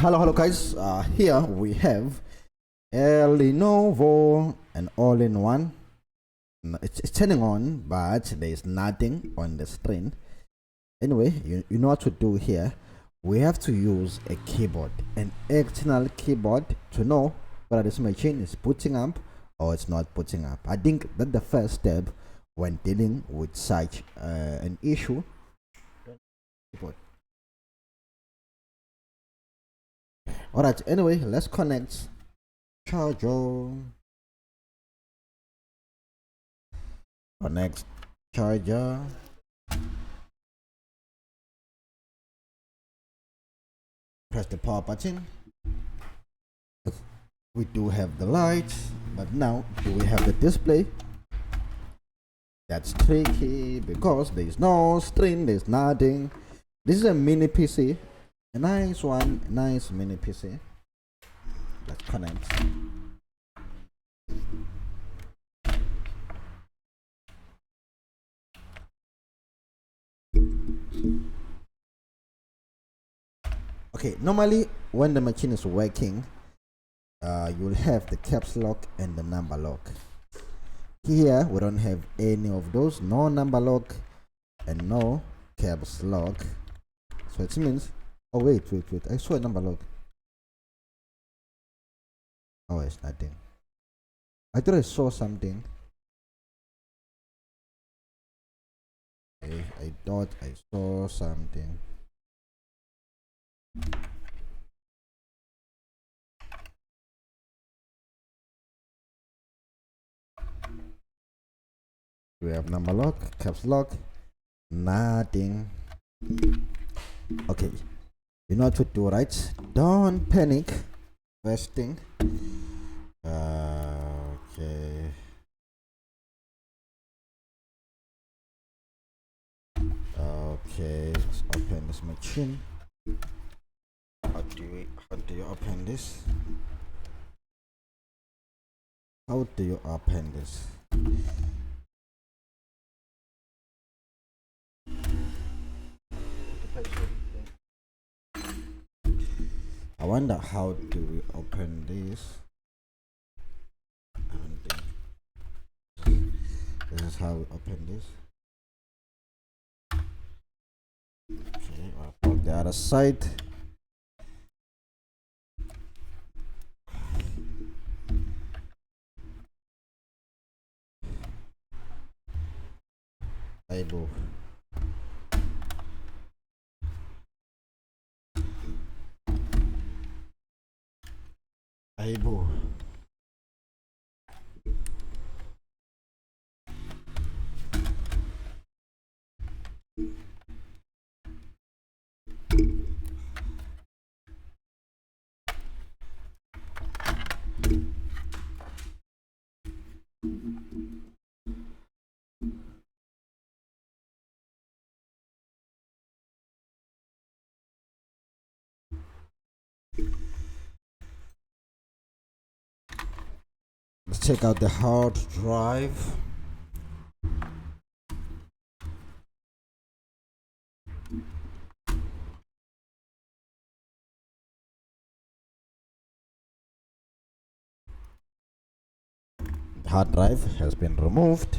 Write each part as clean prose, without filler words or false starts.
Hello guys, here we have a Lenovo, an all-in-one. It's turning on, but there's nothing on the screen. Anyway, you know what to do here. We have to use a keyboard, an external keyboard, to know whether this machine is booting up or it's not booting up. I think that's the first step when dealing with such an issue. Alright, anyway, let's connect charger. Connect charger. Press the power button. We do have the light, but now do we have the display? That's tricky because there's no screen, there's nothing. This is a mini PC, a nice one, nice mini PC. Let's connect. Okay, normally when the machine is working, you will have the caps lock and the number lock. Here we don't have any of those, no number lock and no caps lock. So it means, oh wait, I saw a number lock. Oh, it's nothing. I thought I saw something. I thought I saw something. We have number lock, caps lock, nothing. Okay, you know what to do, right? Don't panic. First thing. Okay. Okay, let's open this machine. How do you open this? How do you open this? I wonder how do we open this. This is how we open this. Okay, I'll put the other side. Able. Let's check out the hard drive. The hard drive has been removed.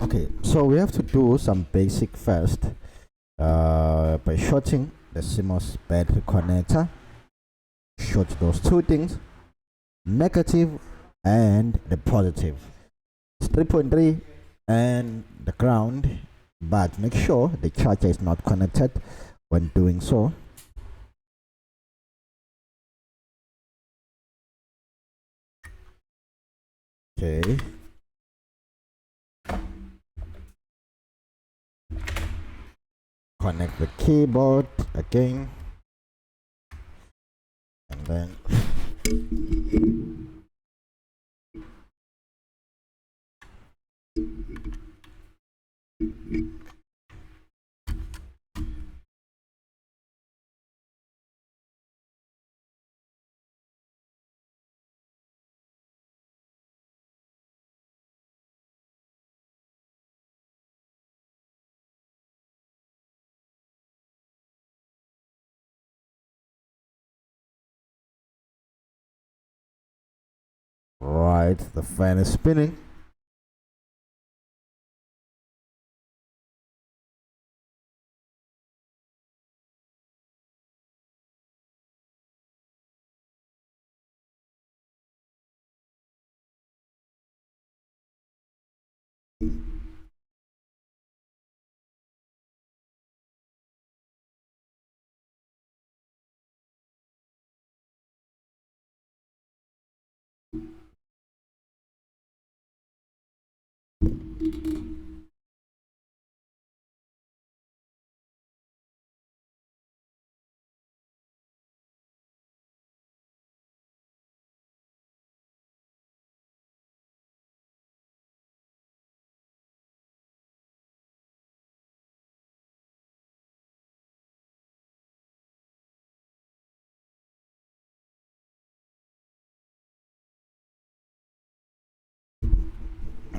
Okay, so we have to do some basic first by shorting the CMOS battery connector. Short those two things, negative and the positive. It's 3.3 and the ground, but make sure the charger is not connected when doing so. Okay. Connect the keyboard again, and then Right, the fan is spinning.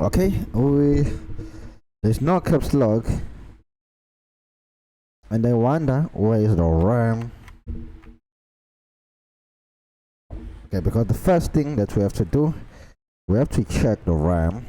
Okay, there's no caps lock, and I wonder where is the RAM. Okay, because the first thing that we have to do, we have to check the RAM.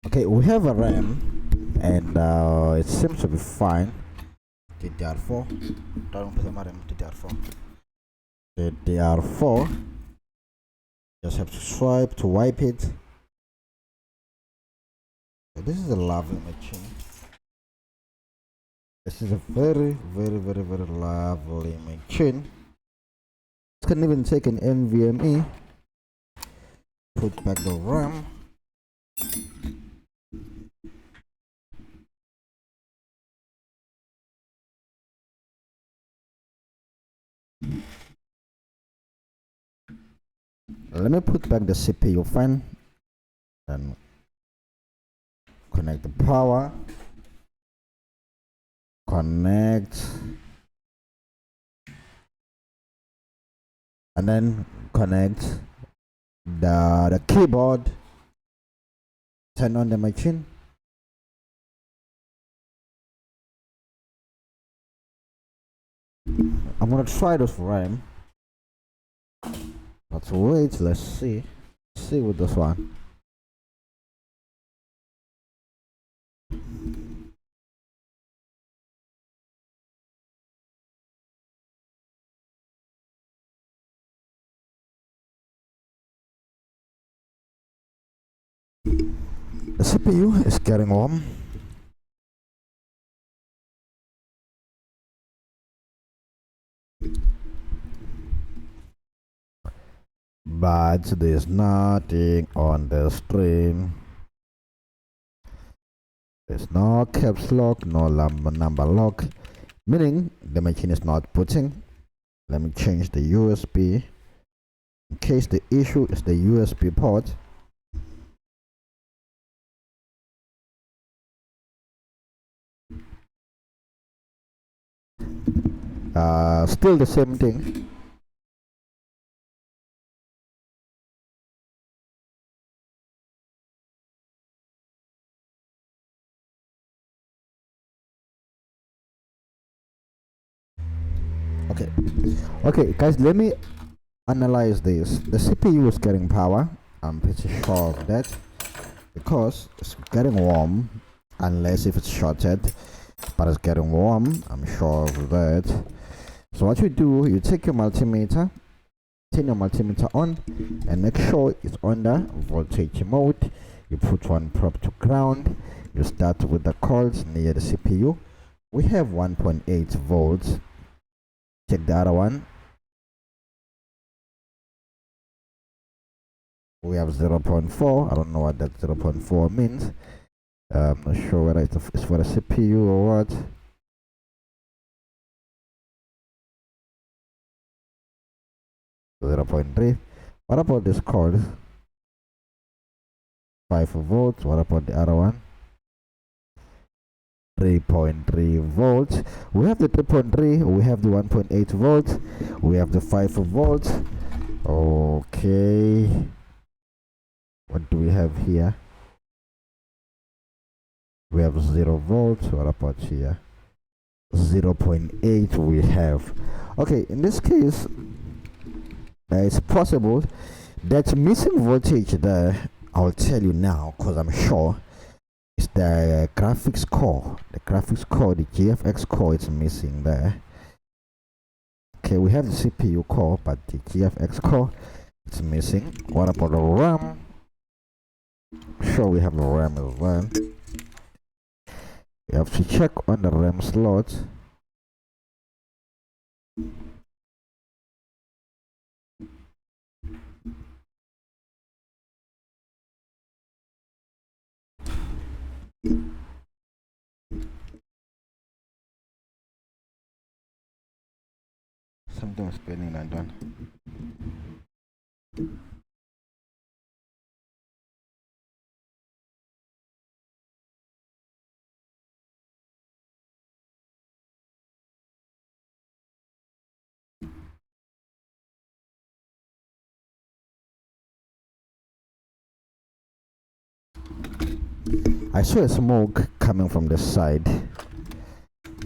Okay, we have a RAM, and it seems to be fine. DDR4. Don't put the RAM DDR4. DDR4. Just have to swipe to wipe it. This is a lovely machine. This is a very, very, very, very lovely machine. It can even take an NVMe. Put back the RAM. Let me put back the CPU fan and connect the power. Connect, and then connect the keyboard. Turn on the machine. I'm gonna try this RAM. But wait, let's see. See with this one. The CPU is getting warm. But there's nothing on the screen. There's no caps lock, no number lock, meaning the machine is not booting. Let me change the USB in case the issue is the USB port. Still the same thing. Okay guys, let me analyze this. The CPU is getting power, I'm pretty sure of that, because it's getting warm, unless if it's shorted, but it's getting warm, I'm sure of that. So what you do, you take your multimeter, turn your multimeter on, and make sure it's on the voltage mode. You put one probe to ground, you start with the coils near the CPU. We have 1.8 volts. Check the other one. We have 0.4. I don't know what that 0.4 means. I'm not sure whether it's for the CPU or what. Zero point 0.3. What about this cord? 5 volts. What about the other one? 3.3 volts. We have the 3.3, we have the 1.8 volts, we have the 5 volts. Okay, what do we have here? We have 0 volts. What about here? 0.8 we have. Okay, in this case, it's possible that missing voltage there, I'll tell you now because I'm sure it's the graphics core. The graphics core, the GFX core, is missing there. Okay, we have the CPU core, but the GFX core is missing. What about the RAM? Sure, we have the RAM as well. We have to check on the RAM slot. Something was spinning that one. I saw a smoke coming from the side.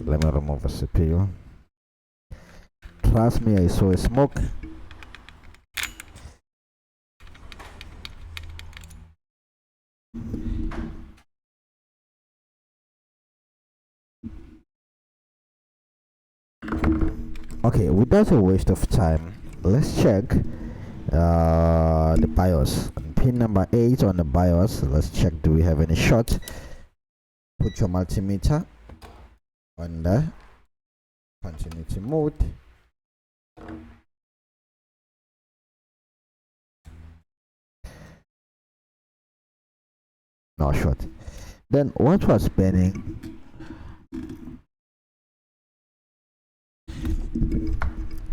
Let me remove the CPU. Trust me, I saw a smoke. Okay, without a waste of time, let's check the BIOS. On pin number 8 on the BIOS, let's check, do we have any short? Put your multimeter on the continuity mode. No short. Then what was burning?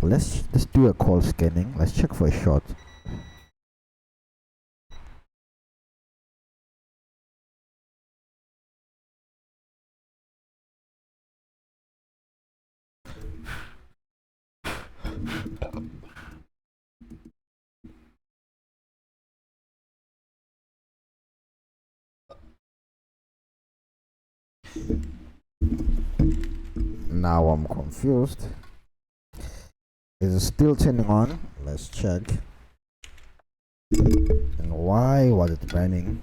Let's do a call scanning. Let's check for a short. Now I'm confused. Is it still turning on? Let's check. And why was it burning?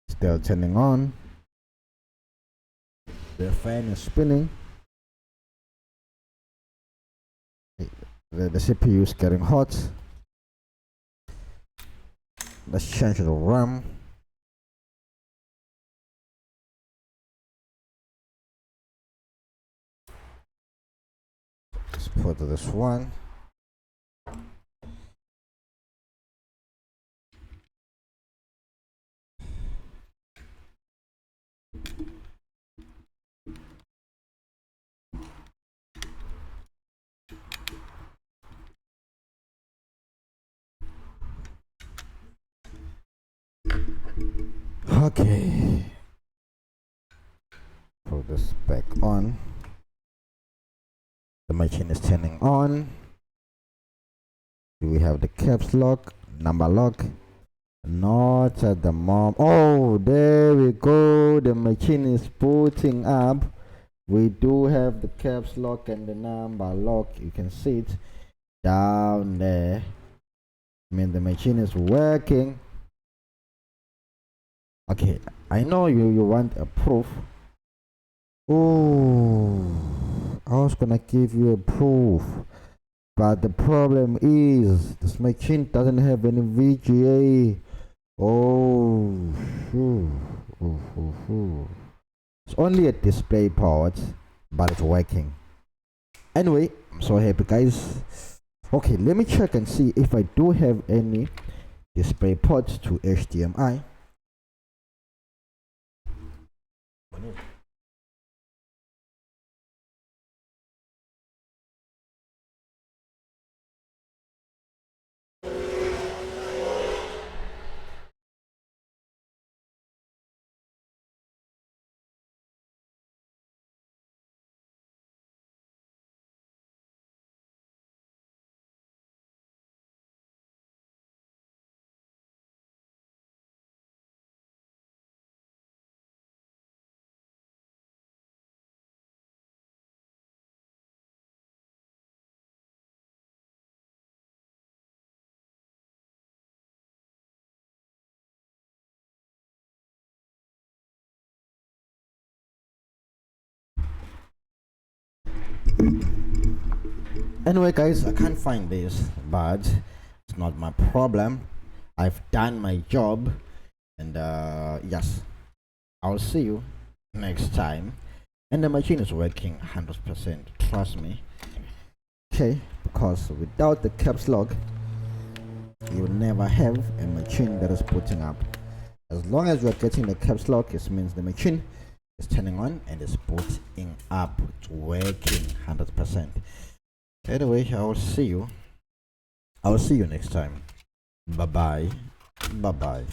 Still turning on. The fan is spinning. The CPU is getting hot. Let's change the RAM. Let's put this one. Okay, put this back on. The machine is turning on. Do we have the caps lock, number lock? Not at the moment. Oh, there we go. The machine is booting up. We do have the caps lock and the number lock. You can see it down there. I mean, the machine is working. Okay, I know you want a proof. Oh, I was gonna give you a proof, but the problem is this machine doesn't have any VGA. Oh, it's only a display port, but it's working. Anyway, I'm so happy, guys. Okay, let me check and see if I do have any display ports to HDMI. Anyway, guys, I can't find this, but it's not my problem. I've done my job, and yes, I'll see you next time. And the machine is working 100%, trust me. Okay, because without the caps lock, you will never have a machine that is booting up. As long as you are getting the caps lock, it means the machine is turning on and is booting up. It's working 100%. Anyway, I'll see you next time. Bye bye.